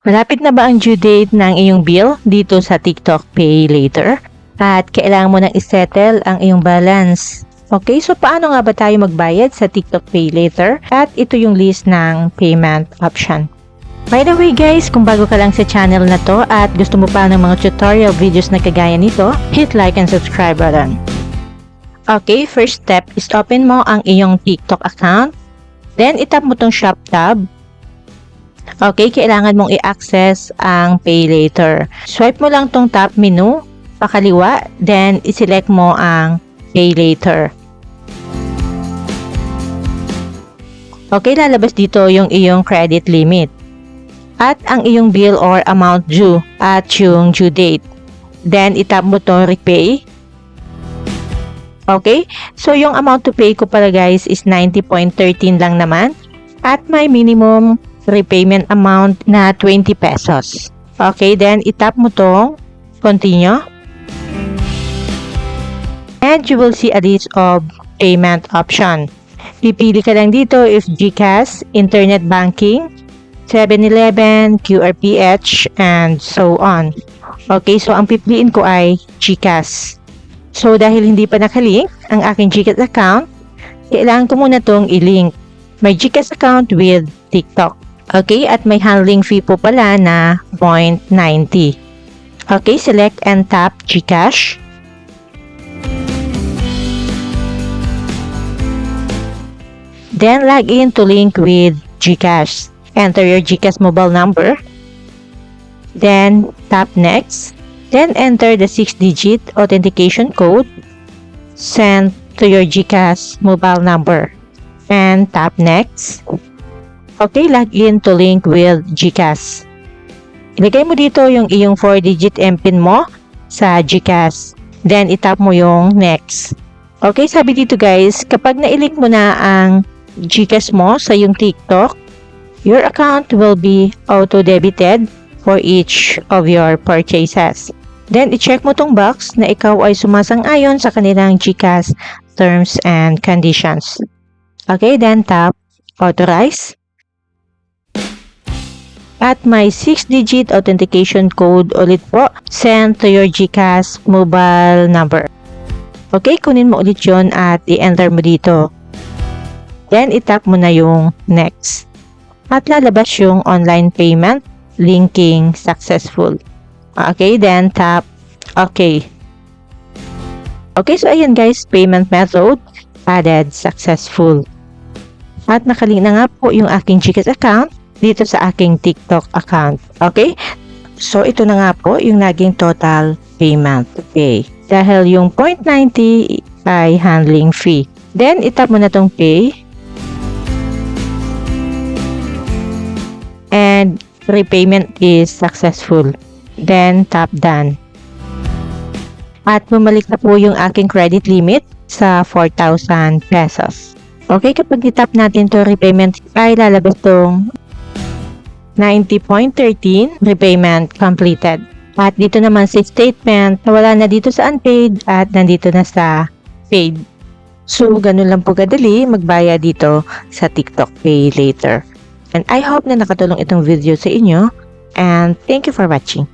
Malapit na ba ang due date ng iyong bill dito sa TikTok Pay Later? At kailangan mo nang isettle ang iyong balance. Okay, so paano nga ba tayo magbayad sa TikTok Pay Later? At ito yung list ng payment option. By the way guys, kung bago ka lang sa channel na to at gusto mo pa ng mga tutorial videos na kagaya nito, hit like and subscribe button. Okay, first step is open mo ang iyong TikTok account. Then, itap mo tong shop tab. Okay, kailangan mong i-access ang Pay Later. Swipe mo lang tong top menu, pakaliwa, then i-select mo ang Pay Later. Okay, lalabas dito yung iyong credit limit at ang iyong bill or amount due at yung due date. Then, itap mo tong repay. Okay, so yung amount to pay ko pala guys is 90.13 lang naman at may minimum repayment amount na 20 pesos. Okay, then itap mo tong continue. And you will see a list of payment option. Pipili ka lang dito if GCash, Internet Banking, 7-Eleven, QRPH, and so on. Okay, so ang pipiliin ko ay GCash. So, dahil hindi pa nakalink ang aking GCash account, kailangan ko muna itong i-link. May GCash account with TikTok. Okay, at may handling fee po pala na 0.90. Okay, select and tap GCash. Then, log in to link with GCash. Enter your GCash mobile number. Then, tap next. Then, enter the 6-digit authentication code sent to your GCash mobile number. And tap next. Okay, log in to link with GCash. Ilagay mo dito yung iyong 4-digit MPIN mo sa GCash. Then, itap mo yung next. Okay, sabi dito guys, kapag na-link mo na ang GCash mo sa yung TikTok, your account will be auto-debited for each of your purchases. Then, i-check mo tong box na ikaw ay sumasang-ayon sa kanilang GCash terms and conditions. Okay, then tap authorize. At may 6-digit authentication code ulit po sent to your GCash mobile number. Okay, kunin mo ulit yun at i-enter mo dito. Then, itap mo na yung next. At lalabas yung online payment linking successful. Okay, then tap OK. Okay, so ayan guys, payment method added successful. At nakalink na nga po yung aking GCash account dito sa aking TikTok account. Okay, so ito na nga po yung naging total payment to pay. Dahil yung 0.90 ay handling fee. Then, itap mo na tong pay. And repayment is successful. Then, tap done. At bumalik na po yung aking credit limit sa 4,000 pesos. Okay, kapag itap natin to repayment, ay lalabas tong 90.13 repayment completed. At dito naman sa statement, wala na dito sa unpaid at nandito na sa paid. So, ganun lang po kadali magbayad dito sa TikTok Pay Later. And I hope na nakatulong itong video sa inyo. And thank you for watching.